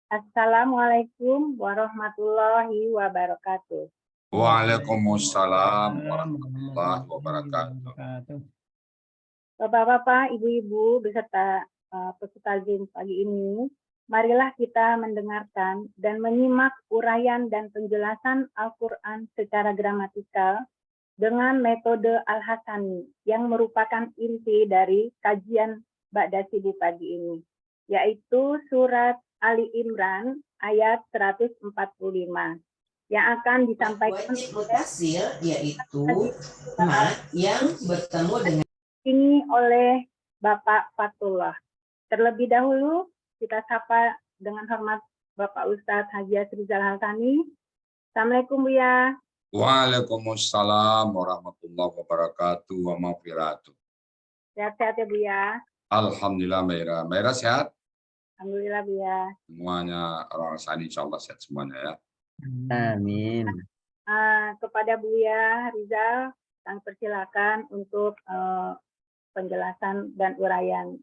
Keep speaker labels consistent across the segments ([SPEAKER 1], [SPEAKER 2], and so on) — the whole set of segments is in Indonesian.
[SPEAKER 1] Assalamualaikum warahmatullahi wabarakatuh.
[SPEAKER 2] Waalaikumsalam warahmatullahi wabarakatuh.
[SPEAKER 1] Bapak-bapak, ibu-ibu beserta peserta Zoom pagi ini, marilah kita mendengarkan dan menyimak uraian dan penjelasan Al-Quran secara gramatikal dengan metode Al-Hasani yang merupakan inti dari kajian Ba'da Subuh pagi ini, yaitu surat Ali Imran ayat 145 yang akan disampaikan
[SPEAKER 3] yaitu mat yang bertemu dengan
[SPEAKER 1] ini oleh Bapak Fatullah. Terlebih dahulu kita sapa dengan hormat Bapak Ustadz Haji Rizal Hasani. Assalamualaikum Buya.
[SPEAKER 2] Waalaikumsalam warahmatullahi wabarakatuh wa maghfiratuh.
[SPEAKER 1] Sehat-sehat ya Buya.
[SPEAKER 2] Alhamdulillah Maira. Maira sehat?
[SPEAKER 1] Alhamdulillah Buya.
[SPEAKER 2] Semuanya orang Sani insya Allah sehat semuanya ya.
[SPEAKER 4] Amin.
[SPEAKER 1] Kepada Buya Rizal, kami persilakan untuk penjelasan dan uraian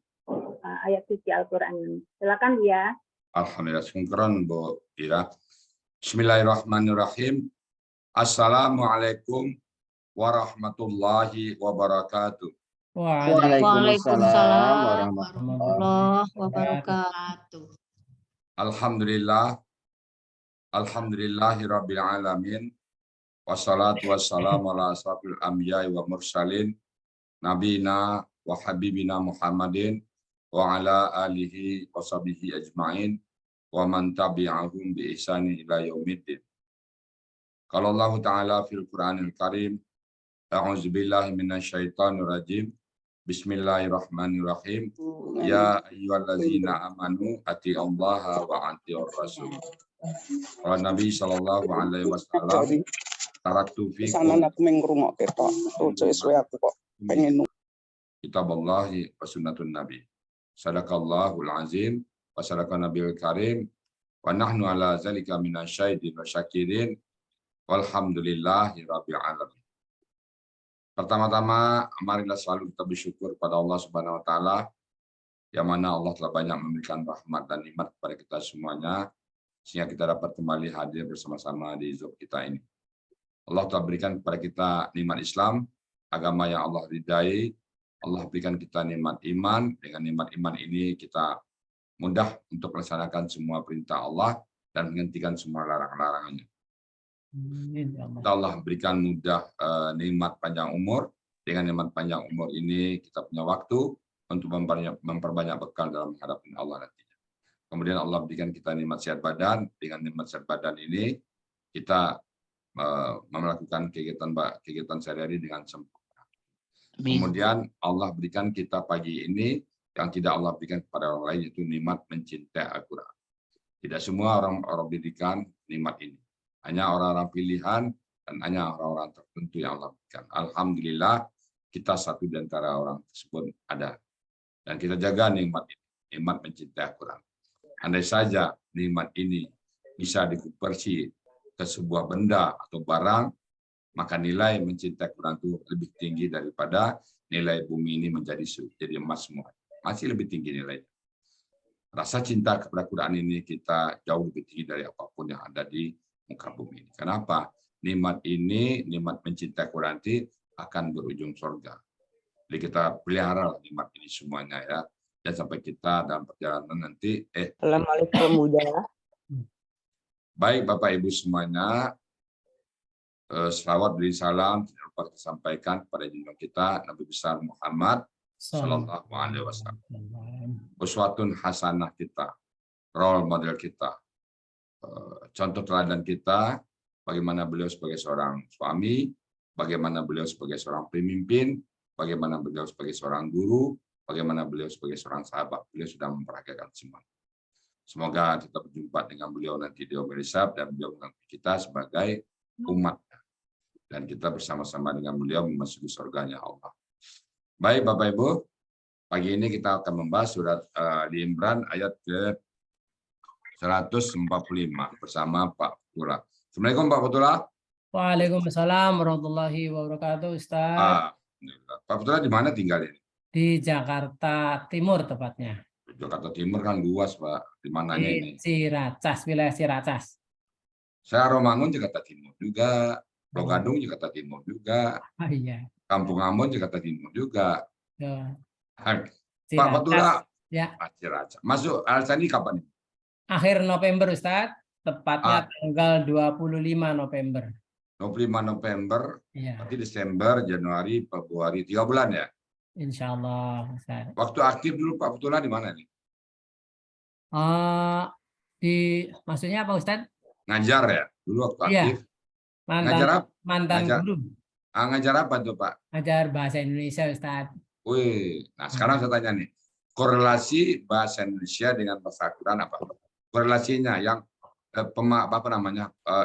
[SPEAKER 1] ayat suci Al-Quran ini. Silakan Buya.
[SPEAKER 2] Alhamdulillah, syukran Bu Ira. Bismillahirrahmanirrahim. Assalamualaikum warahmatullahi wabarakatuh.
[SPEAKER 4] Waalaikumsalam warahmatullahi
[SPEAKER 3] wabarakatuh.
[SPEAKER 2] Alhamdulillah. Alhamdulillahirabbil alamin. Wassalatu wassalamu ala asrofil anbiya'i wa mursalin nabina wa habibina Muhammadin wa ala alihi wa sahbihi ajma'in wa man tabi'ahum bi ihsani ila yaumiddin. Qala Allah Ta'ala fil Qur'anil Karim, a'udzu billahi minasyaitonir rajim. Bismillahirrahmanirrahim. Ya ayyuhallazina amanu atiiullaha wa atiiur rasul. Qala Nabi sallallahu alaihi wasallam, taraktu fikum
[SPEAKER 5] aku mengrungokke tok. Sesuai aku kok pengen
[SPEAKER 2] kitaballahi wa sunnatun nabi. Sadaqallahul azim wa sadaqan nabiyul karim wa nahnu ala zalika minasyahidin wa syakirin walhamdulillahi rabbil alamin. Pertama-tama, marilah selalu kita bersyukur pada Allah Subhanahu wa taala yang mana Allah telah banyak memberikan rahmat dan nikmat kepada kita semuanya sehingga kita dapat kembali hadir bersama-sama di Zoom kita ini. Allah telah berikan kepada kita nikmat Islam, agama yang Allah ridai. Allah berikan kita nikmat iman. Dengan nikmat iman ini kita mudah untuk melaksanakan semua perintah Allah dan menghentikan semua larang-larangannya. Allah berikan mudah nikmat panjang umur. Dengan nikmat panjang umur ini kita punya waktu untuk memperbanyak bekal dalam menghadapi Allah nantinya. Kemudian Allah berikan kita nikmat sehat badan. Dengan nikmat sehat badan ini kita melakukan kegiatan sehari-hari dengan sempurna. Kemudian Allah berikan kita pagi ini yang tidak Allah berikan kepada orang lain, yaitu nikmat mencintai Al-Quran. Tidak semua orang diberikan nikmat ini. Hanya orang-orang pilihan dan hanya orang-orang tertentu yang Allah berikan. Alhamdulillah kita satu di antara orang tersebut ada. Dan kita jaga nikmat ini, nikmat mencintai Al-Quran. Andai saja nikmat ini bisa dikonversi ke sebuah benda atau barang, maka nilai mencintai Quran itu lebih tinggi daripada nilai bumi ini menjadi emas semua. Masih lebih tinggi nilainya. Rasa cinta kepada Quran ini kita jauh lebih tinggi dari apapun yang ada di muka bumi ini. Kenapa? Nikmat ini, nikmat mencintai Quran itu akan berujung surga. Jadi kita pelihara nikmat ini semuanya ya. Dan sampai kita dalam perjalanan nanti.
[SPEAKER 5] Assalamualaikum Buya.
[SPEAKER 2] Baik Bapak Ibu semuanya, selawat beri salam dapat disampaikan kepada junjungan kita Nabi besar Muhammad Sallallahu Alaihi Wasallam. Uswatun hasanah kita, role model kita, contoh teladan kita, bagaimana beliau sebagai seorang suami, bagaimana beliau sebagai seorang pemimpin, bagaimana beliau sebagai seorang guru, bagaimana beliau sebagai seorang sahabat. Beliau sudah memperagakan semua. Semoga kita berjumpa dengan beliau nanti di yaumil hisab dan beliau mengangkat kita sebagai umat. Dan kita bersama-sama dengan beliau memasuki surganya Allah. Baik Bapak Ibu, pagi ini kita akan membahas surat Ali Imran ayat ke 145 bersama Pak Fatullah. Assalamualaikum Pak Fatullah.
[SPEAKER 6] Waalaikumsalam warahmatullahi wabarakatuh Ustaz.
[SPEAKER 2] Pak Fatullah di mana tinggal ini?
[SPEAKER 6] Di Jakarta Timur tepatnya.
[SPEAKER 2] Jakarta Timur kan luas, Pak. Di mananya
[SPEAKER 6] Di
[SPEAKER 2] ini?
[SPEAKER 6] Ciracas, wilayah Ciracas.
[SPEAKER 2] Saya Romangun Jakarta Timur juga, Pulau Gadung Jakarta Timur juga,
[SPEAKER 6] Oh iya.
[SPEAKER 2] Kampung Ambon Jakarta Timur juga.
[SPEAKER 6] Tuh,
[SPEAKER 2] Pak
[SPEAKER 6] Ciracas.
[SPEAKER 2] Fatullah,
[SPEAKER 6] Ya,
[SPEAKER 2] Ciracas. Masuk Al-Sani kapan?
[SPEAKER 6] akhir November Ustadz, tepatnya
[SPEAKER 2] Ah.
[SPEAKER 6] tanggal 25 November.
[SPEAKER 2] 25 November,
[SPEAKER 6] Iya,
[SPEAKER 2] nanti Desember, Januari, Februari, 3 bulan ya.
[SPEAKER 6] insya Allah Ustadz.
[SPEAKER 2] Waktu aktif dulu Pak Fatullah di mana nih?
[SPEAKER 6] Maksudnya apa Ustadz?
[SPEAKER 2] Ngajar ya? Dulu waktu
[SPEAKER 6] Iya,
[SPEAKER 2] aktif. Ngajar apa?
[SPEAKER 6] mantan
[SPEAKER 2] Ngajar,
[SPEAKER 6] guru,
[SPEAKER 2] ngajar apa tuh Pak?
[SPEAKER 6] ngajar bahasa Indonesia Ustadz.
[SPEAKER 2] Wih, nah sekarang saya tanya nih, korelasi bahasa Indonesia dengan bahasa Al-Quran apa? Korelasinya yang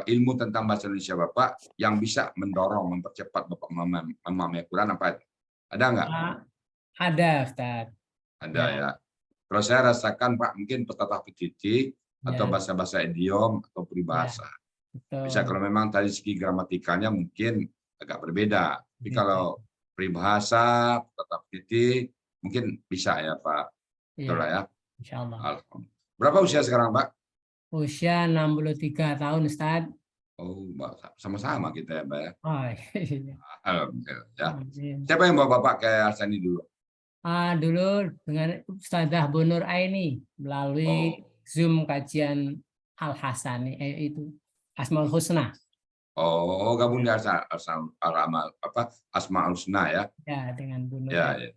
[SPEAKER 2] ilmu tentang bahasa Indonesia Bapak yang bisa mendorong, mempercepat Bapak memahami Al-Quran apa? Ada nggak?
[SPEAKER 6] Ada Ustadz.
[SPEAKER 2] Ada ya. Kalau saya rasakan Pak, mungkin petata titik atau
[SPEAKER 6] Ya,
[SPEAKER 2] bahasa-bahasa idiom atau peribahasa.
[SPEAKER 6] betul.
[SPEAKER 2] Bisa kalau memang tadi segi gramatikalnya mungkin agak berbeda. Tapi
[SPEAKER 6] Gitu.
[SPEAKER 2] kalau peribahasa, petata titik, mungkin bisa ya Pak. Betul lah ya.
[SPEAKER 6] Insya Allah.
[SPEAKER 2] Alhamdulillah. Berapa usia sekarang Pak?
[SPEAKER 6] Usia 63 tahun Ustadz.
[SPEAKER 2] Oh, Mbak, sama-sama kita ya Mbak ya.
[SPEAKER 6] Oh, iya.
[SPEAKER 2] Alhamdulillah ya.
[SPEAKER 6] Amin.
[SPEAKER 2] Siapa yang bawa Bapak ke Al-Sani dulu?
[SPEAKER 6] Dulu dengan Ustadzah Bunur Aini melalui Zoom kajian Al-Hasani, itu Asmaul Husna.
[SPEAKER 2] Oh, gabung di Asmaul Husna ya.
[SPEAKER 6] Ya, dengan Bunur.
[SPEAKER 2] Ya, ya.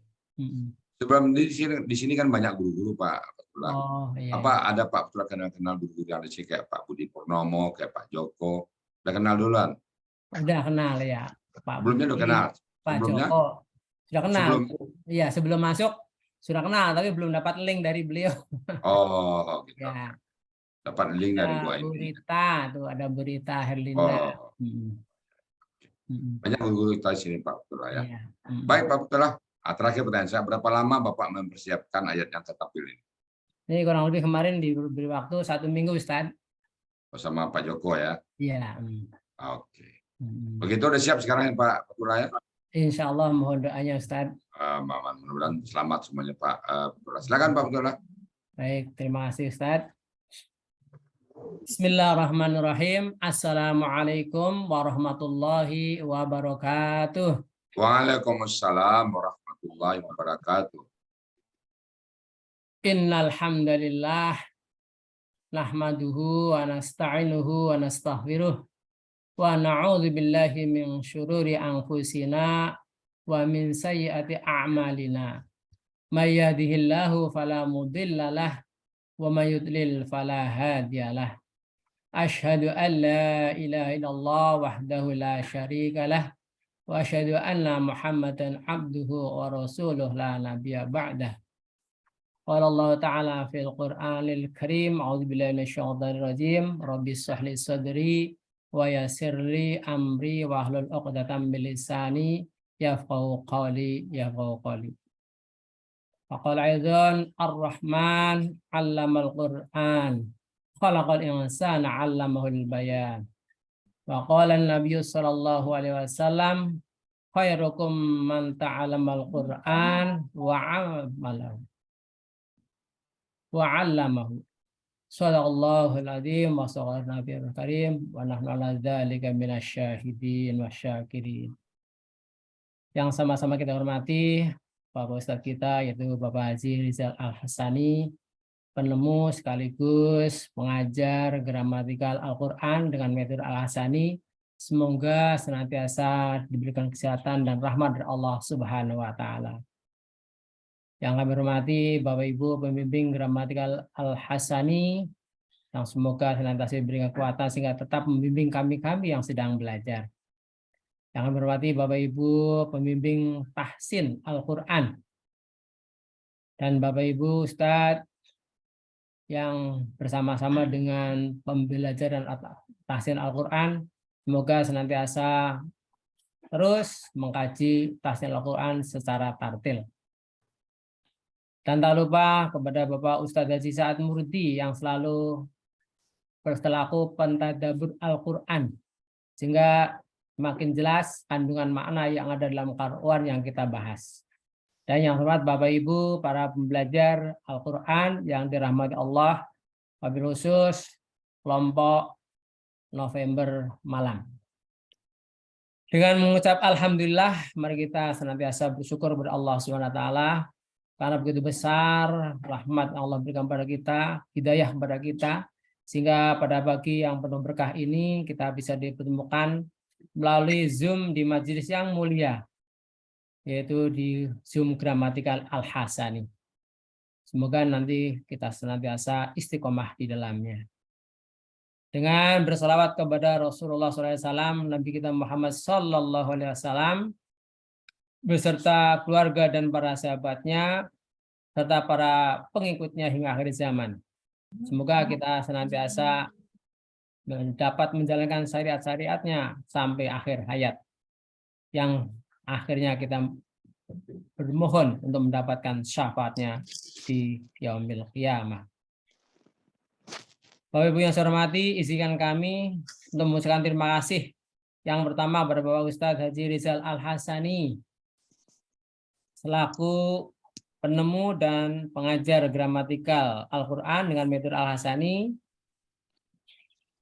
[SPEAKER 2] Sebelum di sini kan banyak guru-guru Pak.
[SPEAKER 6] Oh, iya.
[SPEAKER 2] Apa ada Pak Fatullah kenal guru-guru yang di sini kayak Pak Budi Purnomo, kayak Pak Joko. Udah kenal duluan?
[SPEAKER 6] Udah kenal ya. Pak
[SPEAKER 2] Sebelumnya udah
[SPEAKER 6] Budi,
[SPEAKER 2] kenal.
[SPEAKER 6] Pak
[SPEAKER 2] Sebelumnya?
[SPEAKER 6] Joko. Sudah kenal. Iya, sebelum masuk sudah kenal, tapi belum dapat link dari beliau.
[SPEAKER 2] Oh, gitu.
[SPEAKER 6] Ya.
[SPEAKER 2] Dapat link dari Bu
[SPEAKER 6] Bu
[SPEAKER 2] Aini.
[SPEAKER 6] Rita, tuh ada Bu Rita Herlinda.
[SPEAKER 2] Oh. Banyak guru-guru kita di sini Pak Fatullah ya.
[SPEAKER 6] Iya.
[SPEAKER 2] Baik Pak Fatullah. Terakhir pertanyaan saya, berapa lama Bapak mempersiapkan ayat yang tertampil ini?
[SPEAKER 6] Ini kurang lebih kemarin diberi waktu 1 minggu Ustadz.
[SPEAKER 2] Bersama Pak Joko ya?
[SPEAKER 6] Iya.
[SPEAKER 2] Oke. Begitu udah siap sekarang ya Pak Fatullah ya?
[SPEAKER 6] Insya Allah mohon doanya Ustadz.
[SPEAKER 2] Mudah-mudahan selamat semuanya Pak Fatullah. Silakan Pak Fatullah.
[SPEAKER 6] Baik, terima kasih Ustadz. Bismillahirrahmanirrahim. Assalamualaikum warahmatullahi wabarakatuh.
[SPEAKER 2] Waalaikumsalam warahmatullahi wabarakatuh.
[SPEAKER 6] Innal hamdalillah nahmaduhu wa nasta'inuhu wa nastaghfiruh wa na'udzu billahi min syururi anfusina wa min sayyiati a'malina. May yahdihillahu fala mudilla lah wa may yudlil fala hadiyalah. Asyhadu an la ilaha illallah wahdahu la syarika lah wa asyhadu anna Muhammadan abduhu wa rasuluh la nabiyya ba'dah. Qala Allah Ta'ala fil Qur'anil Karim, a'udzu billahi minasyaitonir rajim, rabbi shrah li sadri wa yassir li amri wa hlul 'uqdatam min lisani yafqahu qawli. Faqala aidan ar-Rahman 'allamal Qur'an, khalaqal insana 'allamahul bayan. Wa qala an-nabiy sallallahu alaihi wasallam, khairukum man ta'allamal Qur'an wa 'allamahu. Wa'allamahu. Shadaqallahul adzim wa shadaqan nabiyul karim wa nahnu ala dzalika minasyahidin wasyakirin. Yang sama-sama kita hormati Bapak Ustadz kita, yaitu Bapak Haji Rizal Al-Hasani, penemu sekaligus pengajar gramatikal Al-Quran dengan metode Al-Hasani. Semoga senantiasa diberikan kesehatan dan rahmat dari Allah Subhanahu wa Ta'ala. Yang kami hormati Bapak Ibu pembimbing gramatikal Al-Hasani, yang semoga senantiasa diberi kekuatan sehingga tetap membimbing kami yang sedang belajar. Yang kami hormati Bapak Ibu pembimbing tahsin Al-Quran dan Bapak Ibu Ustadz yang bersama-sama dengan pembelajaran tahsin Al-Quran, semoga senantiasa terus mengkaji tahsin Al-Quran secara tartil. Dan tak lupa kepada Bapak Ustadz Haji Sa'ad Murdi yang selalu berlaku pentadabbur Al-Quran, sehingga semakin jelas kandungan makna yang ada dalam Quran yang kita bahas. Dan yang hormat Bapak Ibu, para pembelajar Al-Quran yang dirahmati Allah, wabil khusus kelompok November Malam. Dengan mengucap Alhamdulillah, mari kita senantiasa bersyukur kepada Allah SWT, karena begitu besar rahmat yang Allah berikan kepada kita, hidayah kepada kita, sehingga pada pagi yang penuh berkah ini kita bisa dipertemukan melalui Zoom di majelis yang mulia, yaitu di Zoom Gramatikal Al-Hasani. Semoga nanti kita senantiasa istiqomah di dalamnya. Dengan bersalawat kepada Rasulullah SAW, Nabi kita Muhammad SAW, beserta keluarga dan para sahabatnya, serta para pengikutnya hingga akhir zaman. Semoga kita senantiasa dapat menjalankan syariat-syariatnya sampai akhir hayat, yang akhirnya kita bermohon untuk mendapatkan syafaatnya di yaumil qiyamah. Bapak Ibu yang saya hormati, izinkan kami untuk mengucapkan terima kasih yang pertama kepada Bapak Ustadz Haji Rizal Al-Hasani selaku penemu dan pengajar gramatikal Al-Quran dengan metode Al-Hasani,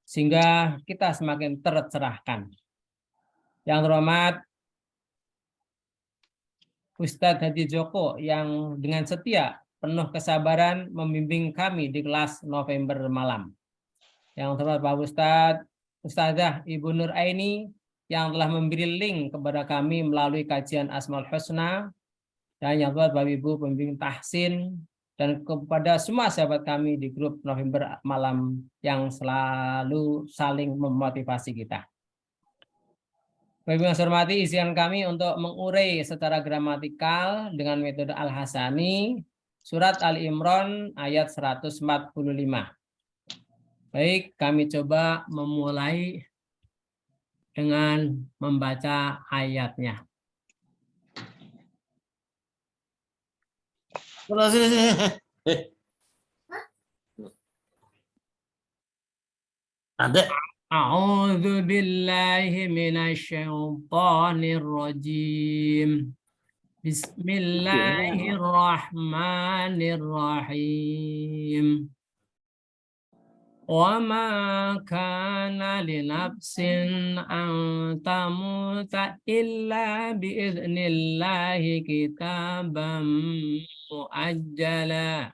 [SPEAKER 6] sehingga kita semakin tercerahkan. Yang terhormat Ustadz Hadi Joko yang dengan setia, penuh kesabaran membimbing kami di kelas November Malam. Yang terhormat Pak Ustadz, Ustadzah Ibu Nur Aini yang telah memberi link kepada kami melalui kajian Asmaul Husna, dan yang terhormat Bapak Ibu pembimbing tahsin, dan kepada semua sahabat kami di grup November Malam yang selalu saling memotivasi kita. Bapak Ibu yang saya hormati, izinkan kami untuk mengurai secara gramatikal dengan metode Al-Hasani surat Al-Imran ayat 145. Baik, kami coba memulai dengan membaca ayatnya.
[SPEAKER 7] Ada.
[SPEAKER 6] A'udzu billahi minasy syaithanir rajim. Bismillahirrahmanirrahim. Wa ma kana li nafsin an tamuta illa bi idznillah kitaban muajjala.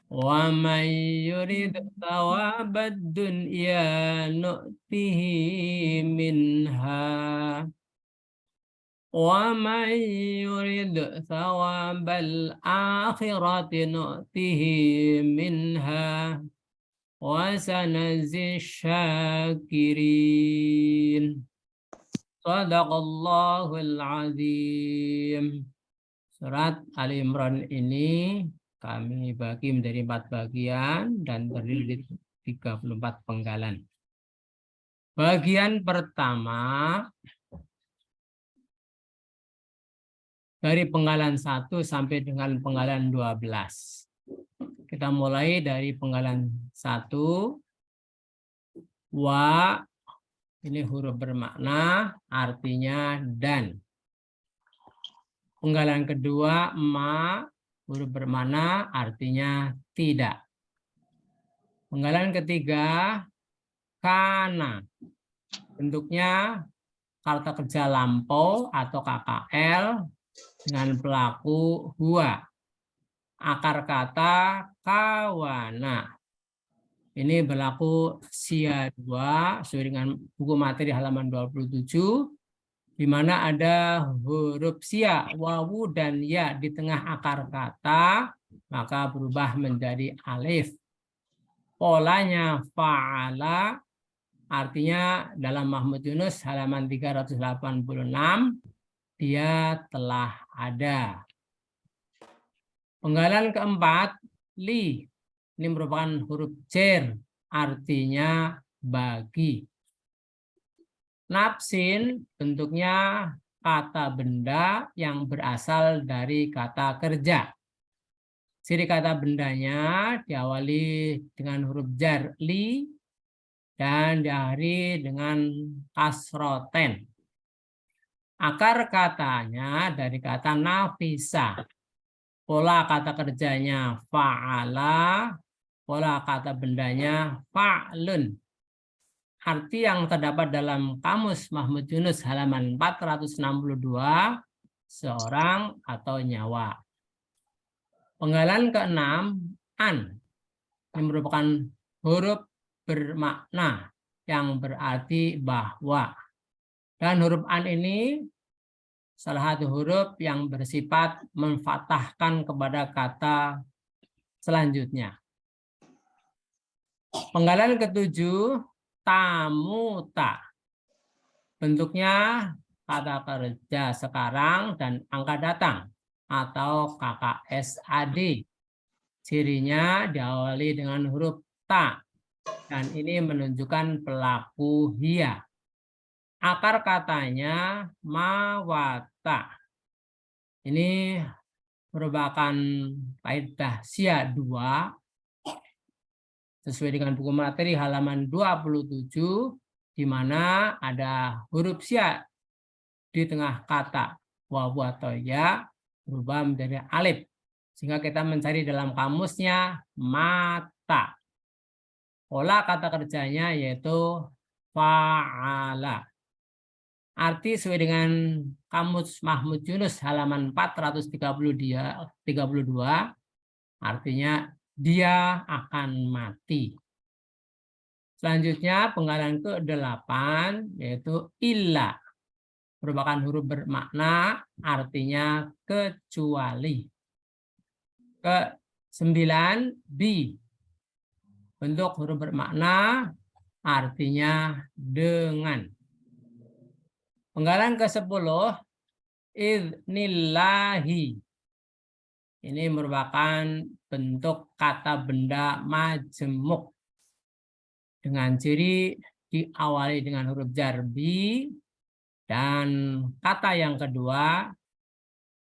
[SPEAKER 6] Wa man yurid thawabad dunya nu'tihi minha wa man yurid thawabal akhirati nu'tihi minha wa sanazzi syakirin. Shadaqallahul azim. Surat Al-Imran ini kami bagi menjadi 4 bagian dan terdiri dari 34 penggalan. Bagian pertama dari penggalan 1 sampai dengan penggalan 12. Kita mulai dari penggalan 1. Wa, ini huruf bermakna, artinya dan. Penggalan kedua, ma, huruf bermakna, artinya tidak. Penggalan ketiga, kana. Bentuknya kata kerja lampau atau KKL dengan pelaku huwa. Akar kata kawana. Ini berlaku sia 2 sesuai dengan buku materi halaman 27. Di mana ada huruf sia, wawu, dan ya di tengah akar kata, maka berubah menjadi alif. Polanya fa'ala, artinya dalam Mahmud Yunus halaman 386, dia telah ada. Penggalan keempat, li. Ini merupakan huruf jar, artinya bagi. Nafsin bentuknya kata benda yang berasal dari kata kerja. Ciri kata bendanya diawali dengan huruf jar li dan diakhiri dengan kasroten. Akar katanya dari kata nafisa. Pola kata kerjanya fa'ala. Pola kata bendanya fa'lun. Arti yang terdapat dalam Kamus Mahmud Yunus halaman 462, seorang atau nyawa. Penggalan ke-6, an. Ini merupakan huruf bermakna yang berarti bahwa. Dan huruf an ini salah satu huruf yang bersifat memfathahkan kepada kata selanjutnya. Penggalan ke-7, tamuta. Bentuknya kata kerja sekarang dan angka datang atau KKSAD. Cirinya diawali dengan huruf ta dan ini menunjukkan pelaku hia. Akar katanya mawata. Ini merupakan kaidah Sya 2 sesuai dengan buku materi halaman 27, di mana ada huruf Sya di tengah kata wawu atau ya berubah menjadi alif, sehingga kita mencari dalam kamusnya mata. Pola kata kerjanya yaitu fa'ala. Arti sesuai dengan Kamus Mahmud Yunus halaman 432, artinya dia akan mati. Selanjutnya penggalan ke-8 yaitu illa. Merupakan huruf bermakna artinya kecuali. Ke-9 bi. Bentuk huruf bermakna artinya dengan. Penggalan ke-10 idnillahi. Ini merupakan bentuk kata benda majemuk dengan ciri diawali dengan huruf jar bi dan kata yang kedua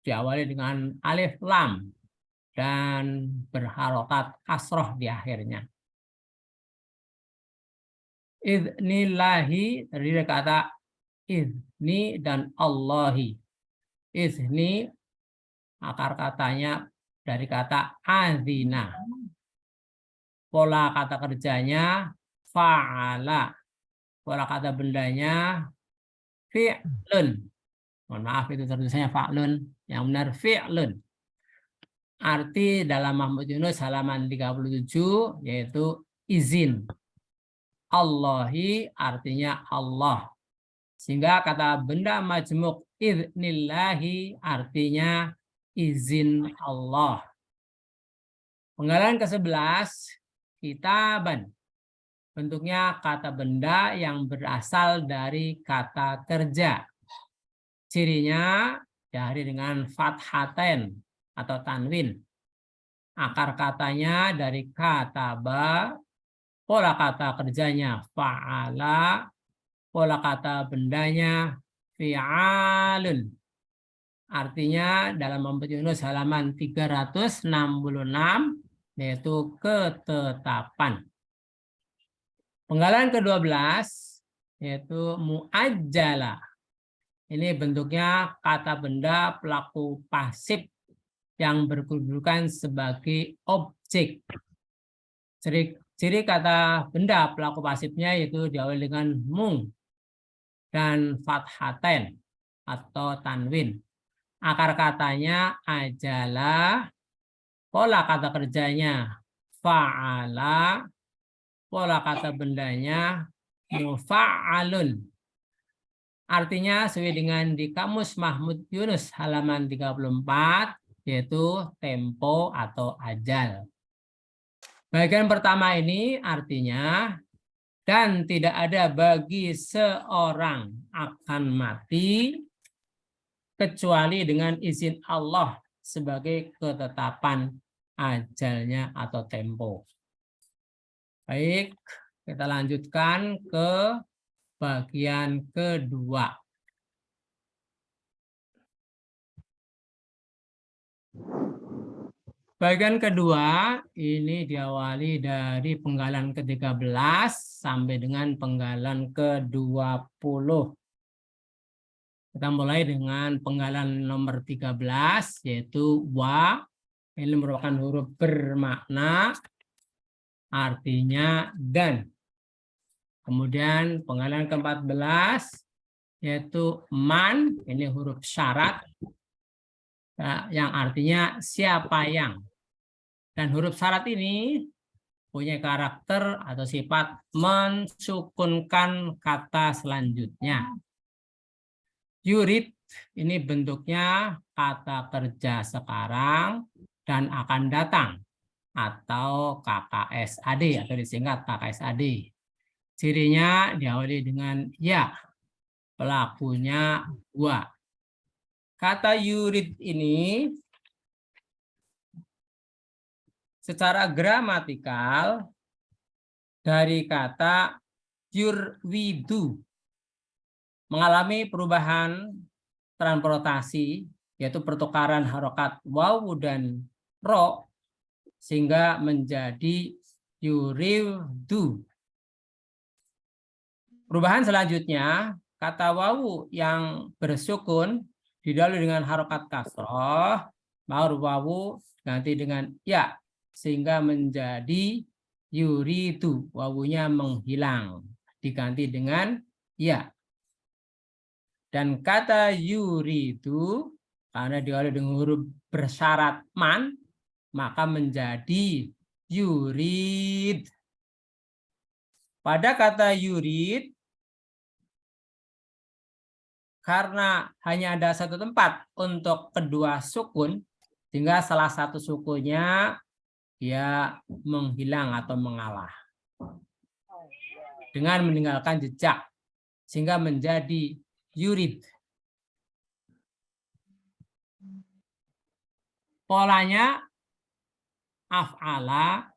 [SPEAKER 6] diawali dengan alif lam dan berharokat kasroh di akhirnya. Idnillahi terdiri dari kata idni dan Allahi. Idni akar katanya dari kata azina. Pola kata kerjanya fa'ala. Pola kata bendanya fi'lun. Mohon maaf itu tertulisnya fa'lun. Yang benar fi'lun. Arti dalam Mahmud Yunus halaman 37 yaitu izin. Allahi artinya Allah. Sehingga kata benda majmuk idnillahi artinya izin Allah. Penggalan ke-11 kitaban. Bentuknya kata benda yang berasal dari kata kerja. Cirinya diakhiri dengan fathaten atau tanwin. Akar katanya dari kata ba. Pola kata kerjanya fa'ala. Pola kata bendanya fi'alun. Artinya dalam Mahmud Yunus halaman 366 yaitu ketetapan. Penggalan ke-12 yaitu mu'ajjala. Ini bentuknya kata benda pelaku pasif yang berkedudukan sebagai objek. Ciri kata benda pelaku pasifnya yaitu diawali dengan mung dan fathaten atau tanwin. Akar katanya ajalah. Pola kata kerjanya fa'ala. Pola kata bendanya mufa'alun. Artinya sesuai dengan di Kamus Mahmud Yunus halaman 34 yaitu tempo atau ajal. Bagian pertama ini artinya dan tidak ada bagi seorang akan mati kecuali dengan izin Allah sebagai ketetapan ajalnya atau tempo. Baik, kita lanjutkan ke bagian kedua. Bagian kedua ini diawali dari penggalan ke-13 sampai dengan penggalan ke-20. Kita mulai dengan penggalan nomor 13, yaitu wa. Ini merupakan huruf bermakna, artinya dan. Kemudian penggalan ke-14, yaitu man. Ini huruf syarat, yang artinya siapa yang. Dan huruf syarat ini punya karakter atau sifat mensukunkan kata selanjutnya. Yurid ini bentuknya kata kerja sekarang dan akan datang atau KKSAD atau disingkat KKSAD. Cirinya diawali dengan ya, pelakunya gua. Kata yurid ini secara gramatikal dari kata yurwidu, mengalami perubahan transportasi, yaitu pertukaran harokat wawu dan ro, sehingga menjadi yuridu. Perubahan selanjutnya, kata wawu yang bersukun didahului dengan harokat kasroh, baru wawu ganti dengan ya, sehingga menjadi yuridu, wawunya menghilang, diganti dengan ya. Dan kata yuridu, karena diawali dengan huruf bersyarat man, maka menjadi yurid. Pada kata yurid, karena hanya ada satu tempat untuk kedua sukun, sehingga salah satu sukunya dia menghilang atau mengalah dengan meninggalkan jejak, sehingga menjadi yurid. Polanya af'ala,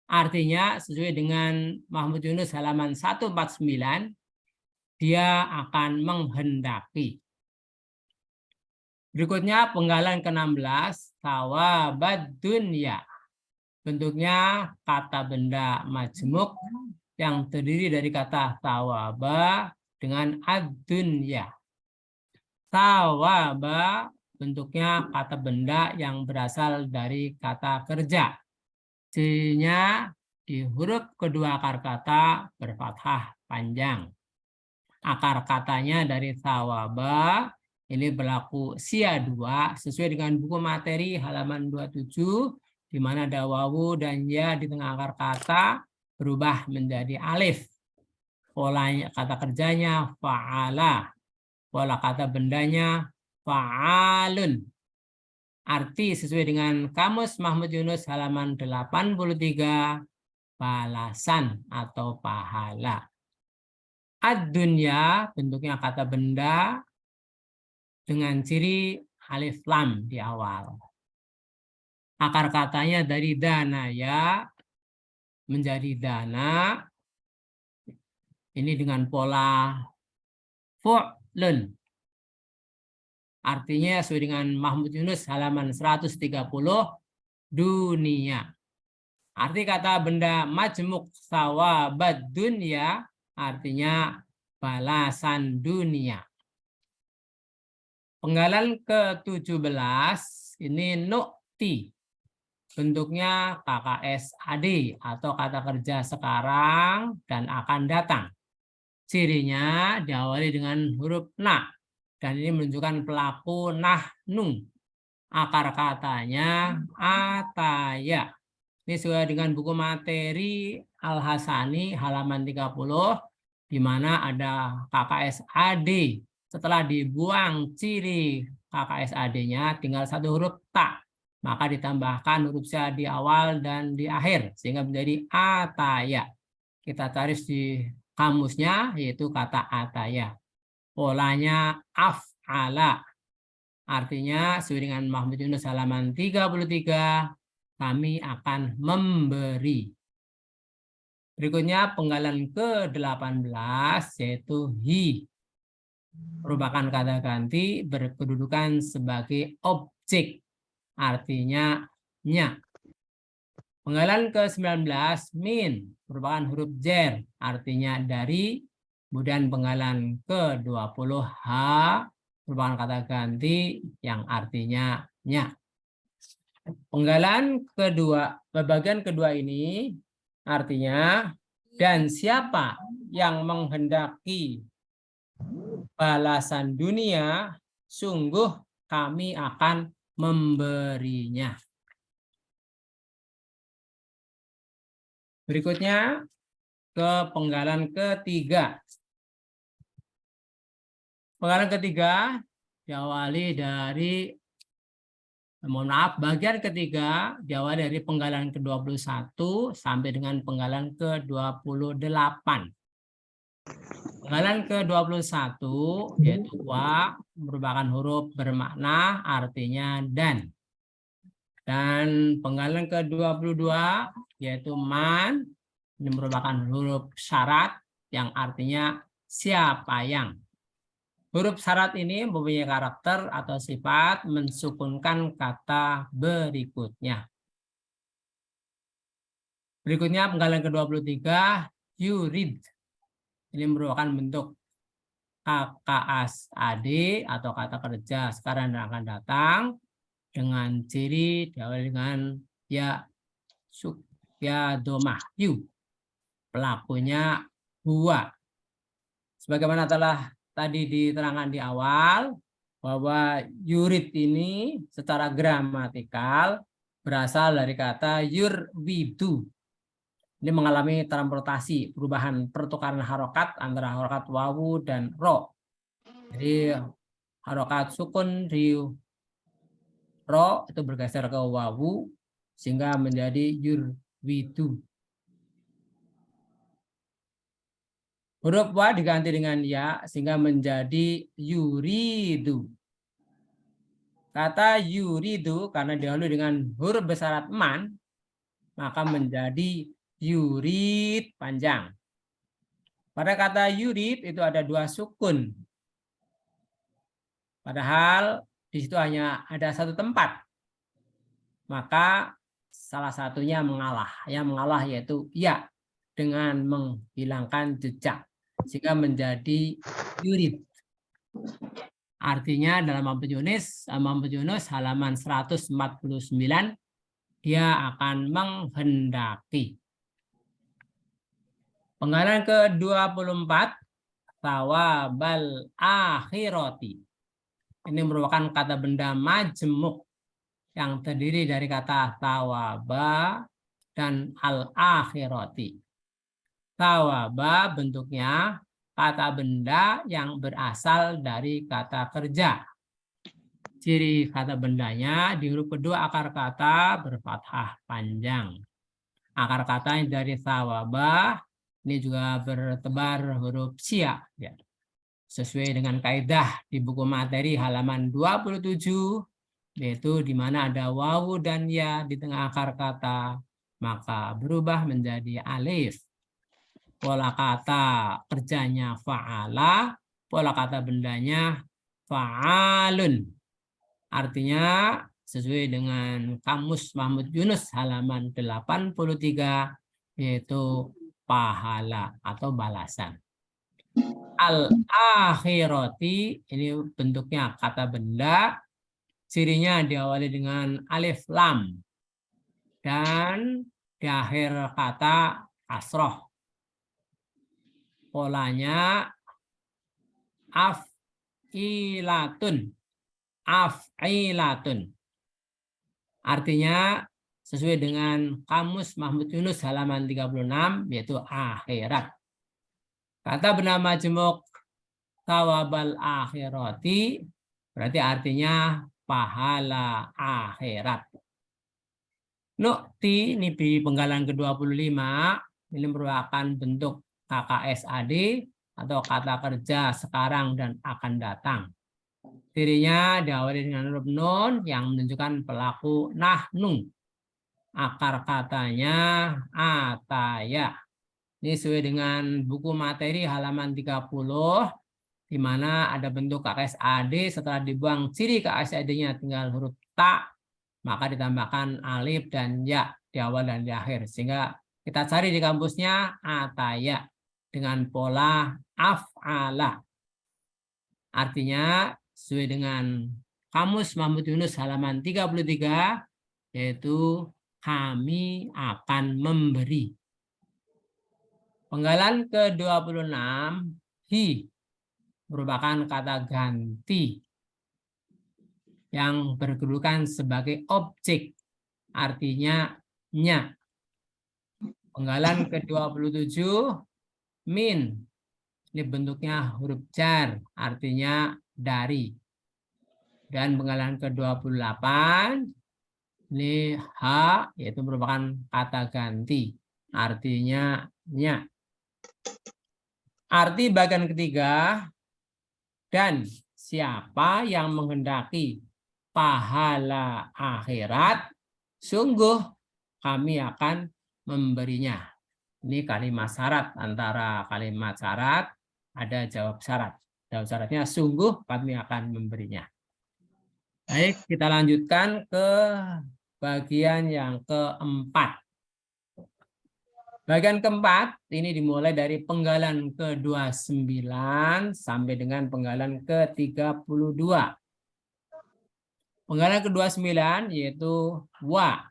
[SPEAKER 6] artinya sesuai dengan Mahmud Yunus halaman 149, dia akan menghendaki. Berikutnya penggalan ke-16, thawabad dunya. Bentuknya kata benda majmuk yang terdiri dari kata thawaba dengan ad-dunya. Thawaba bentuknya kata benda yang berasal dari kata kerja. Cirinya di huruf kedua akar kata berfathah panjang. Akar katanya dari thawaba ini berlaku sia 2 sesuai dengan buku materi halaman 27, di mana ada wawu dan ya di tengah akar kata berubah menjadi alif. Polanya kata kerjanya fa'ala. Pola kata bendanya fa'alun. Arti sesuai dengan Kamus Mahmud Yunus halaman 83, balasan atau pahala. Ad-dunya bentuknya kata benda dengan ciri alif lam di awal. Akar katanya dari dana ya menjadi dana. Ini dengan pola fu'lun. Artinya sesuai dengan Mahmud Yunus halaman 130, dunia. Arti kata benda majmuk thawabad dunya artinya balasan dunia. Penggalan ke-17 ini nukti. Bentuknya KKSAD atau kata kerja sekarang dan akan datang. Cirinya diawali dengan huruf na. Dan ini menunjukkan pelaku nahnu. Akar katanya ataya. Ini sesuai dengan buku materi Al-Hasani halaman 30, di mana ada KKSAD. Setelah dibuang ciri KKSAD-nya, tinggal satu huruf ta. Maka ditambahkan huruf sa di awal dan di akhir, sehingga menjadi ataya. Kita cari di kamusnya, yaitu kata ataya. Polanya af'ala. Artinya, sesuai dengan Mahmud Yunus halaman 33, kami akan memberi. Berikutnya penggalan ke-18, yaitu hi. Merupakan kata ganti berkedudukan sebagai objek. Artinya nya. Penggalan ke-19, min. Merupakan huruf jer. Artinya dari. Kemudian penggalan ke-20 H merupakan kata ganti yang artinya nya. Penggalan kedua, bagian kedua ini artinya dan siapa yang menghendaki balasan dunia, sungguh kami akan memberinya. Berikutnya ke penggalan ketiga. Penggalan ketiga diawali dari, mohon maaf, bagian ketiga diawali dari penggalan ke-21 sampai dengan penggalan ke-28. Penggalan ke-21 yaitu wa merupakan huruf bermakna artinya dan. Dan penggalan ke-22 yaitu man, ini merupakan huruf syarat yang artinya siapa yang. Huruf syarat ini mempunyai karakter atau sifat mensukunkan kata berikutnya. Berikutnya penggalan ke-23 yurid. Ini merupakan bentuk KKAD atau kata kerja sekarang dan akan datang dengan ciri diawali dengan ya domah yu. Pelakunya huwa. Sebagaimana telah tadi diterangkan di awal bahwa yurid ini secara gramatikal berasal dari kata yurwidu. Ini mengalami transportasi, perubahan pertukaran harokat antara harokat wawu dan ro. Jadi harokat sukun di ro itu bergeser ke wawu sehingga menjadi yurwidu. Huruf wa diganti dengan ya sehingga menjadi yuridu. Kata yuridu karena dahulu dengan huruf bersyarat man maka menjadi yurid panjang. Pada kata yurid itu ada dua sukun. Padahal di situ hanya ada satu tempat. Maka salah satunya mengalah. Yang mengalah yaitu ya dengan menghilangkan jejak. Sehingga menjadi yurid. Artinya dalam Mampu Yunus halaman 149 dia akan menghendaki. Penggalan ke-24 thawabal akhirati. Ini merupakan kata benda majemuk yang terdiri dari kata thawaba dan al-akhirati. Thawaba bentuknya kata benda yang berasal dari kata kerja. Ciri kata bendanya di huruf kedua akar kata berfathah panjang. Akar kata dari thawaba ini juga bertebar huruf sia. Ya. Sesuai dengan kaidah di buku materi halaman 27, yaitu di mana ada wawu dan ya di tengah akar kata, maka berubah menjadi alif. Pola kata kerjanya fa'ala, pola kata bendanya fa'alun. Artinya sesuai dengan Kamus Mahmud Yunus halaman 83, yaitu pahala atau balasan. Al-akhirati ini bentuknya kata benda, cirinya diawali dengan alif lam dan di akhir kata kasroh. Polanya af'ilatun. Af'ilatun. Artinya sesuai dengan Kamus Mahmud Yunus halaman 36 yaitu akhirat. Kata benda majemuk thawabal akhirati berarti artinya pahala akhirat. Nukti ini di penggalan ke-25 ini merupakan bentuk KKSAD atau kata kerja sekarang dan akan datang. Cirinya diawali dengan huruf nun yang menunjukkan pelaku nahnu. Akar katanya ataya. Ini sesuai dengan buku materi halaman 30 di mana ada bentuk KKSAD setelah dibuang ciri KKSAD-nya tinggal huruf ta, maka ditambahkan alif dan ya di awal dan di akhir. Sehingga kita cari di kampusnya ataya. dengan pola af'ala. Artinya sesuai dengan Kamus Mahmud Yunus halaman 33, yaitu kami akan memberi. Penggalan ke-26, hi, merupakan kata ganti yang berkedudukan sebagai objek, artinya nya. Penggalan ke-27, min, ini bentuknya huruf jar, artinya dari. Dan penggalan ke-28, ini ha, yaitu merupakan kata ganti, artinya nya. Arti bagian ketiga, dan siapa yang menghendaki pahala akhirat, sungguh kami akan memberinya. Ini kalimat syarat, antara kalimat syarat ada jawab syarat. Jawab syaratnya sungguh kami akan memberinya. Baik, kita lanjutkan ke bagian yang keempat. Bagian keempat ini dimulai dari penggalan ke-29 sampai dengan penggalan ke-32. Penggalan ke-29 yaitu wa.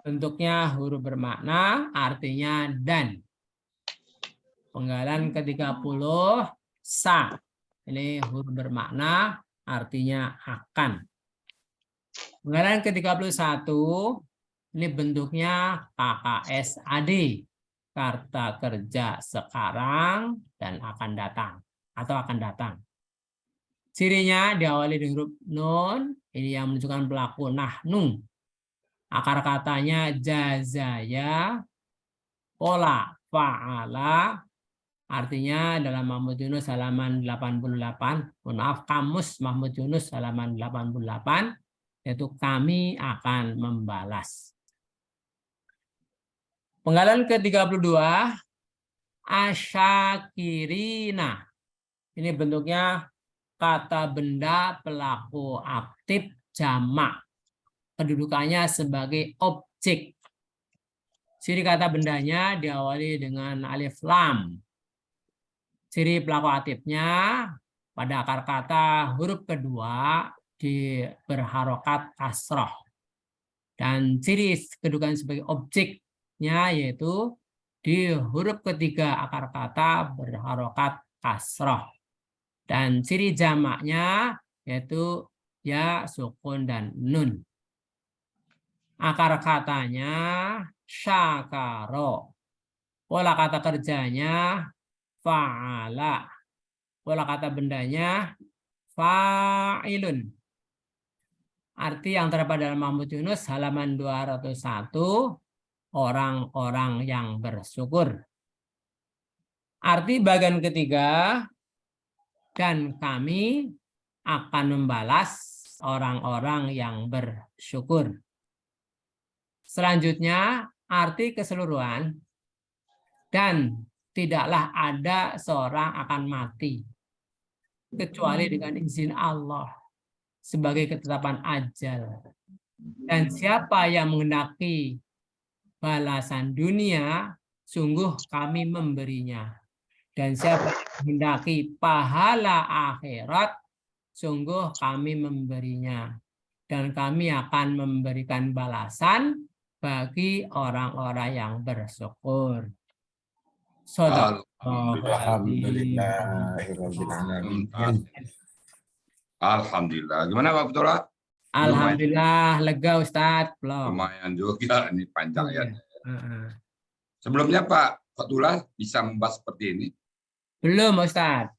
[SPEAKER 6] Bentuknya huruf bermakna, artinya dan. Penggalan ke-30 sa. Ini huruf bermakna, artinya akan. Penggalan ke-31 ini bentuknya KKSAD, kata kerja sekarang dan akan datang atau akan datang. Cirinya diawali dengan huruf nun, ini yang menunjukkan pelaku nahnu. Akar katanya jazaya, pola fa'ala, artinya dalam Mahmud Yunus halaman 88, maaf, Kamus Mahmud Yunus halaman 88, yaitu kami akan membalas. Penggalan ke-32, asyakirina. Ini bentuknya kata benda pelaku aktif jamak. Kedudukannya sebagai objek. Ciri kata bendanya diawali dengan alif lam. Ciri pelaku aktifnya pada akar kata huruf kedua berharokat kasroh. Dan ciri kedudukan sebagai objek yaitu di huruf ketiga akar kata berharokat kasroh. Dan ciri jamaknya yaitu ya, sukun, dan nun. Akar katanya syakaro. Pola kata kerjanya fa'ala. Pola kata bendanya fa'ilun. Arti yang terdapat dalam Mahmud Yunus halaman 201, orang-orang yang bersyukur. Arti bagian ketiga, dan kami akan membalas orang-orang yang bersyukur. Selanjutnya, arti keseluruhan, dan tidaklah ada seorang akan mati kecuali dengan izin Allah sebagai ketetapan ajal. Dan siapa yang menghendaki balasan dunia, sungguh kami memberinya. Dan siapa yang menghendaki pahala akhirat, sungguh kami memberinya. Dan kami akan memberikan balasan bagi orang-orang yang bersyukur.
[SPEAKER 2] Alhamdulillah. Gimana Pak Betul?
[SPEAKER 6] Alhamdulillah, lega Ustadz.
[SPEAKER 2] Lumayan juga, ini panjang ya. Sebelumnya Pak Fatullah bisa membahas seperti ini?
[SPEAKER 6] Belum Ustadz.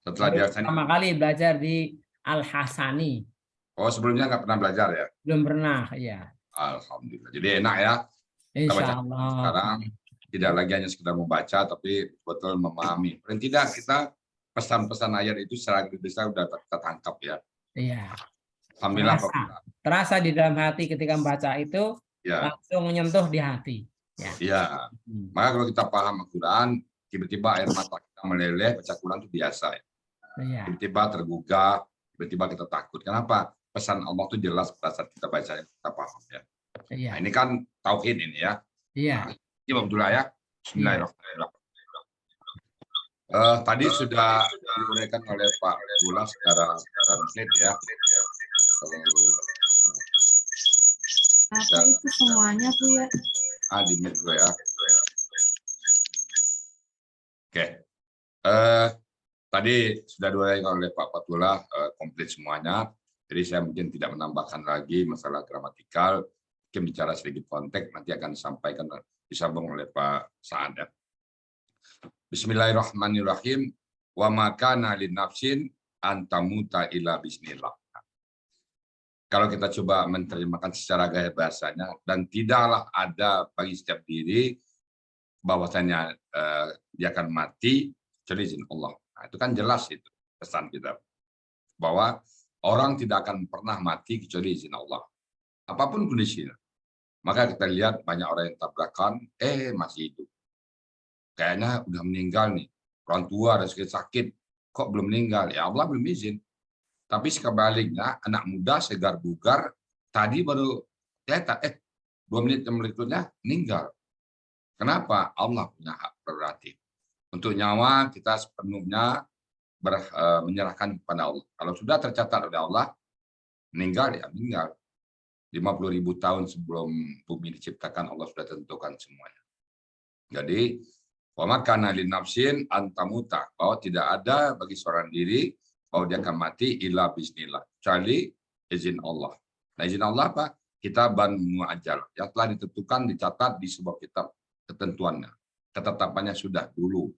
[SPEAKER 2] Setelah
[SPEAKER 6] pertama kali belajar di Al-Hasani.
[SPEAKER 2] Oh, sebelumnya nggak pernah belajar ya?
[SPEAKER 6] Belum pernah, ya.
[SPEAKER 2] Alhamdulillah. Jadi enak ya.
[SPEAKER 6] Insya Allah.
[SPEAKER 2] Sekarang tidak lagi hanya sekedar membaca, tapi betul memahami. Paling tidak kita pesan-pesan ayat itu secara bisa sudah tertangkap ya.
[SPEAKER 6] Iya.
[SPEAKER 2] Alhamdulillah.
[SPEAKER 6] Terasa di dalam hati ketika membaca itu, ya, langsung menyentuh di hati. Ya.
[SPEAKER 2] Iya. Maka kalau kita paham Al-Quran, tiba-tiba air mata kita meleleh, baca Quran itu biasa. Ya. Tiba-tiba tergugah, tiba-tiba kita takut. Kenapa? Pesan Allah itu jelas pada saat kita baca, kita paham ya. Iya. Nah, ini kan tauhid ini ya.
[SPEAKER 6] Iya.
[SPEAKER 2] Nah, Abdullah ya. Bismillahirrahmanirrahim. Tadi sudah diuraikan oleh Pak Abdullah secara translate ya.
[SPEAKER 7] Apa itu semuanya Bu ya?
[SPEAKER 2] Di mute gue ya. Oke. Tadi sudah diuraikan oleh Pak Fatullah komplit semuanya. Jadi saya mungkin tidak menambahkan lagi masalah gramatikal. Mungkin bicara sedikit konteks nanti akan disampaikan disambung oleh Pak Sa'ad. Bismillahirrahmanirrahim. Wa makana linnafsin antamuta ila bismillah. Kalau kita coba menerjemahkan secara gaya bahasanya, dan tidaklah ada bagi setiap diri bahwasanya dia akan mati kecuali izin Allah. Nah, itu kan jelas itu pesan kita bahwa orang tidak akan pernah mati kecuali izin Allah. Apapun kondisinya. Maka kita lihat banyak orang yang tabrakan, masih hidup. Kayaknya udah meninggal nih. Orang tua ada sakit, kok belum meninggal? Ya Allah belum izin. Tapi sebaliknya anak muda segar bugar tadi baru kelihatan 2 menit berikutnya meninggal. Kenapa? Allah punya hak prerogatif. Untuk nyawa kita sepenuhnya menyerahkan kepada Allah. Kalau sudah tercatat oleh Allah meninggal ya meninggal. 50.000 tahun sebelum bumi diciptakan Allah sudah tentukan semuanya. Jadi wa makana linnafsin antamuta, bahwa tidak ada bagi seorang diri bahwa dia akan mati illa bismillah, kecuali izin Allah. Nah, izin Allah apa? Kitaban muajjal yang telah ditentukan, dicatat di sebuah kitab ketentuannya. Ketetapannya sudah dulu.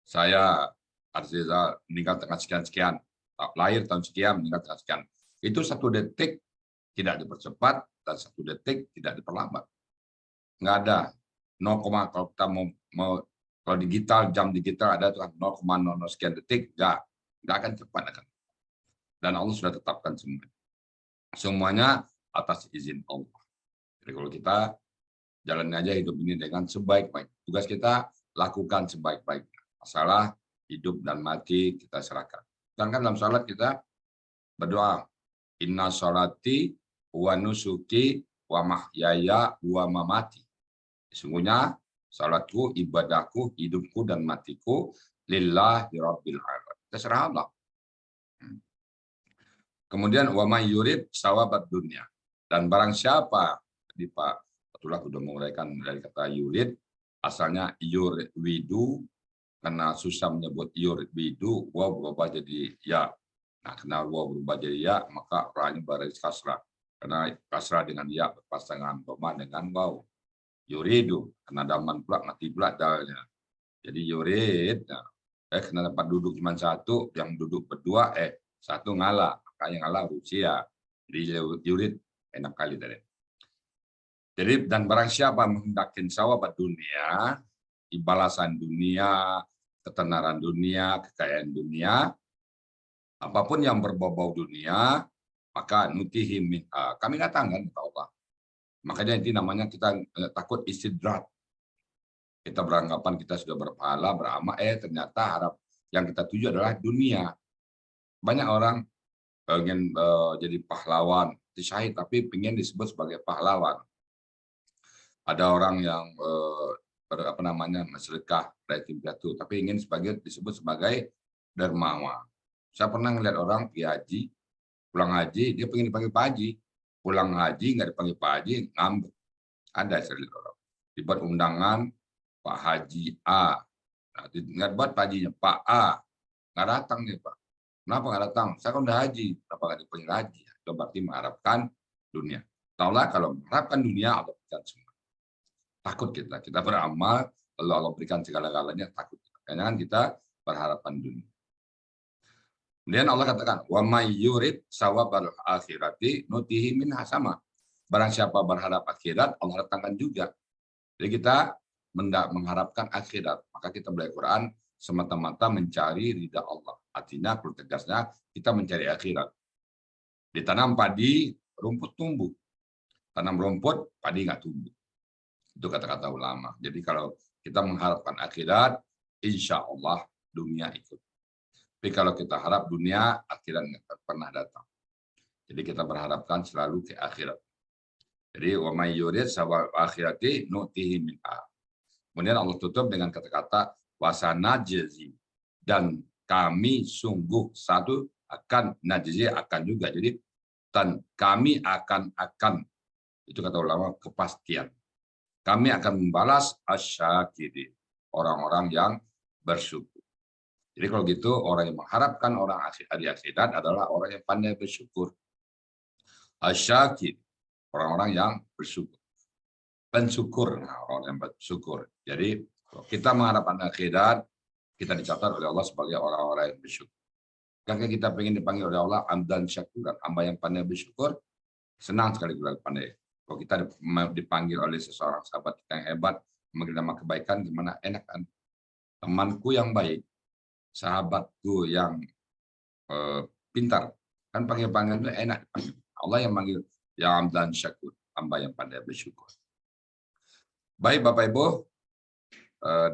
[SPEAKER 2] Saya Arziza meninggal tanggal sekian-sekian, lahir tahun sekian, meninggal tanggal sekian. Itu 1 detik tidak dipercepat dan 1 detik tidak diperlambat. Nggak ada 0, kalau kita mau kalau digital, jam digital ada tuh 0,00 sekian detik, nggak akan cepat akan. Dan Allah sudah tetapkan semuanya atas izin Allah. Jadi kalau kita jalan aja hidup ini dengan sebaik-baik. Tugas kita lakukan sebaik-baiknya. Masalah hidup dan mati kita serahkan. Sedangkan dalam salat kita berdoa, inna sholati wa nusuki wa mahyaya wa mamati. Sesungguhnya salatku, ibadahku, hidupku dan matiku lillahi rabbil alamin. Terserah Allah. Kemudian wa may yurid sawabat dunya. Dan barang siapa, di Pak Fatullah sudah menguraikan dari kata yurid, asalnya yuridu, karena susah menyebut yuridu, wa berubah jadi ya. Nah, karena wa berubah jadi ya, maka ra'nya baris kasrah. Karena kasrah dengan ya berpasangan dhamma dengan waw. Yuridu, karena daman pula, mati pula dalnya. Jadi yurid, karena dapat duduk cuma 1, yang duduk berdua, 1 ngalah. Maka yang ngalah Rusia. Jadi yurid, enak kali tadi. Jadi, dan barang siapa menghendakin sawabat dunia, balasan dunia, ketenaran dunia, kekayaan dunia, apapun yang berbau-bau dunia, maka nutihi minha. Kami datangkan kepada Allah. Makanya itu namanya kita takut istidrat. Kita beranggapan kita sudah berpahala, beramal, ternyata harap yang kita tuju adalah dunia. Banyak orang ingin jadi pahlawan, syahid, tapi ingin disebut sebagai pahlawan. Ada orang yang sedekah dari piatu, tapi ingin disebut sebagai dermawan. Saya pernah melihat orang pergi haji, pulang haji, dia pengen dipanggil Pak Haji. Pulang haji, nggak dipanggil Pak Haji, ngambek. Ada saya lihat orang. Dibuat undangan, Pak Haji A. Nah, nggak buat Pak Hajinya, Pak A. Nggak datang nih Pak. Kenapa nggak datang? Saya kan udah haji. Kenapa nggak dipanggil haji? Itu berarti mengharapkan dunia. Taulah kalau mengharapkan dunia, Allah berikan semua. Takut kita beramal, lalu Allah berikan segala-galanya, takut kita. Jangan kita berharapan dunia. Kemudian Allah katakan, wa may yurid sawabal akhirati nutihi minha, sama. Barang siapa berharap akhirat, Allah datangkan juga. Jadi kita mengharapkan akhirat, maka kita belajar Quran semata-mata mencari ridha Allah. Artinya, perlu tegasnya, kita mencari akhirat. Ditanam padi, rumput tumbuh. Tanam rumput, padi nggak tumbuh. Itu kata-kata ulama. Jadi kalau kita mengharapkan akhirat, insya Allah dunia ikut. Tapi kalau kita harap dunia, akhirat nggak pernah datang. Jadi kita berharapkan selalu ke akhirat. Jadi wa may yurid sawal akhirati nutihi minha. Kemudian Allah tutup dengan kata-kata wasanajzi, dan kami sungguh satu akan najzi, akan juga. Jadi dan kami akan itu kata ulama kepastian. Kami akan membalas asyakirin, orang-orang yang bersyukur. Jadi kalau gitu orang yang mengharapkan orang hari akhirat adalah orang yang pandai bersyukur. Asyakir, orang-orang yang bersyukur. Pensyukur, nah, orang yang bersyukur. Jadi kalau kita mengharapkan akhirat, kita dicatat oleh Allah sebagai orang-orang yang bersyukur. Karena kita ingin dipanggil oleh Allah amdan syakuran, hamba yang pandai bersyukur, senang sekali kita pandai. Kalau kita dipanggil oleh seseorang sahabat kita yang hebat, memberi nama kebaikan, gimana enak kan? Temanku yang baik, sahabatku yang pintar, kan panggil-panggil itu enak. Allah yang manggil ya amdan syakur, hamba yang pandai bersyukur. Baik Bapak Ibu,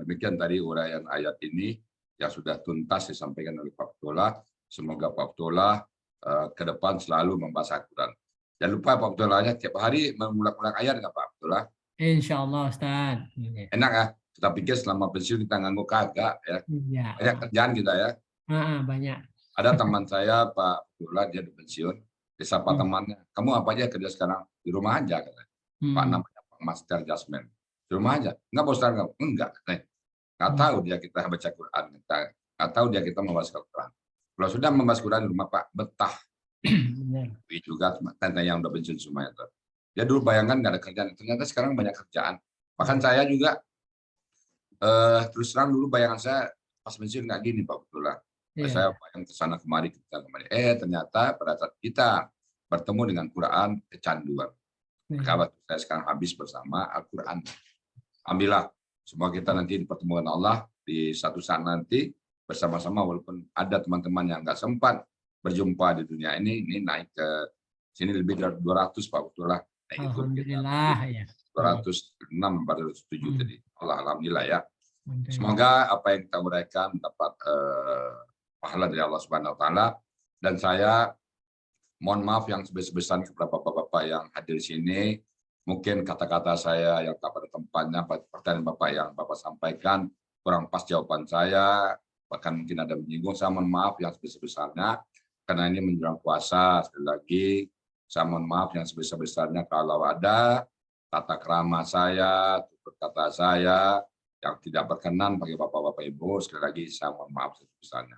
[SPEAKER 2] demikian tadi uraian ayat ini yang sudah tuntas disampaikan oleh Pak Abdullah. Semoga Pak Abdullah ke depan selalu membahas Al-Quran. Jangan lupa Pak Abdullahnya tiap hari mengulang-ulang ayat nggak Pak Abdullah?
[SPEAKER 6] Insya Allah Ustaz.
[SPEAKER 2] Enak ya? Kita pikir selama pensiun kita nganggur kagak ya.
[SPEAKER 6] Iya.
[SPEAKER 2] Banyak kerjaan kita ya.
[SPEAKER 6] Banyak.
[SPEAKER 2] Ada teman saya Pak Abdullah, dia di pensiun. Disapa temannya, kamu apa aja kerja sekarang? Di rumah aja katanya. Pak namanya Pak Master Jasmine. Di rumah aja. Enggak Pak Ustaz, enggak. Nggak tahu dia kita baca Quran, nggak tahu dia kita membaca Quran. Kalau sudah membaca Quran di rumah Pak, betah. Tapi juga tante yang udah pensiun semuanya. Dia dulu bayangkan nggak ada kerjaan, ternyata sekarang banyak kerjaan. Bahkan saya juga terus terang dulu bayangan saya pas pensiun nggak gini Pak Abdullah. Saya bayang kesana kemari, ternyata pada saat kita bertemu dengan Quran, kecanduan. Maka saya sekarang habis bersama Al-Quran. Alhamdulillah, semua kita nanti dipertemukan Allah di satu saat nanti bersama-sama, walaupun ada teman-teman yang nggak sempat berjumpa di dunia ini naik ke sini lebih dari 200 Pak Abdullah.
[SPEAKER 6] Alhamdulillah ya.
[SPEAKER 2] 206, 407 tadi. Alhamdulillah ya. Semoga apa yang kita uraikan mendapat pahala dari Allah Subhanahu Wa Taala. Dan saya mohon maaf yang sebesar-besarnya kepada bapak-bapak yang hadir di sini. Mungkin kata-kata saya yang tak pada tempatnya, pertanyaan bapak yang bapak sampaikan kurang pas jawaban saya, bahkan mungkin ada menyinggung. Saya mohon maaf yang sebesar-besarnya, karena ini menjelang puasa. Sekali lagi, saya mohon maaf yang sebesar-besarnya kalau ada tata krama saya, tutur kata saya yang tidak berkenan bagi bapak-bapak ibu. Sekali lagi, saya mohon maaf sebesar-besarnya.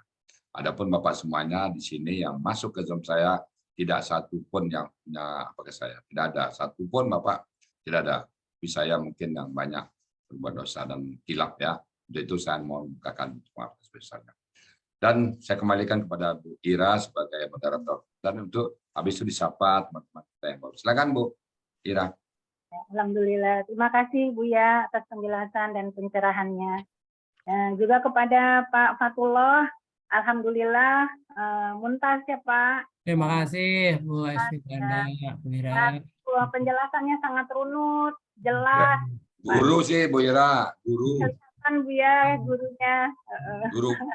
[SPEAKER 2] Adapun bapak semuanya di sini yang masuk ke Zoom saya, tidak satu pun yang punya apa ke saya, tidak ada satu pun bapak, tidak ada. Tapi saya mungkin yang banyak berbuat dosa dan hilaf ya. Untuk itu saya mau bukakan maaf sebesarnya. Dan saya kembalikan kepada Bu Ira sebagai moderator. Dan untuk habis itu disapa teman-teman kita yang baru. Silakan Bu Ira.
[SPEAKER 1] Alhamdulillah. Terima kasih Bu ya atas penjelasan dan pencerahannya. Juga kepada Pak Fatullah, alhamdulillah muntas ya Pak.
[SPEAKER 6] Terima kasih Bu Asfiganda, Bu Ira.
[SPEAKER 1] Penjelasannya sangat runut, jelas.
[SPEAKER 2] Guru sih Bu Ira, guru.
[SPEAKER 1] Kan Bu ya, gurunya.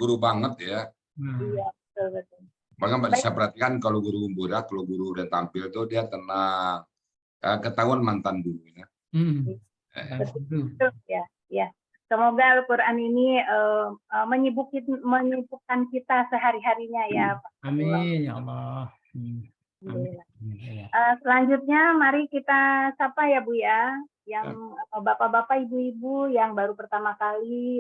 [SPEAKER 2] Guru banget ya.
[SPEAKER 1] Iya, betul.
[SPEAKER 2] Bahkan bisa perhatikan kalau guru Bu Ira, kalau guru udah tampil tuh dia tenang. Ketahuan mantan gurunya.
[SPEAKER 1] Betul ya. Semoga Al-Quran ini menyibukkan kita sehari-harinya ya Pak.
[SPEAKER 6] Amin ya Allah.
[SPEAKER 1] Selanjutnya mari kita sapa ya Bu ya, yang bapak-bapak, ibu-ibu yang baru pertama kali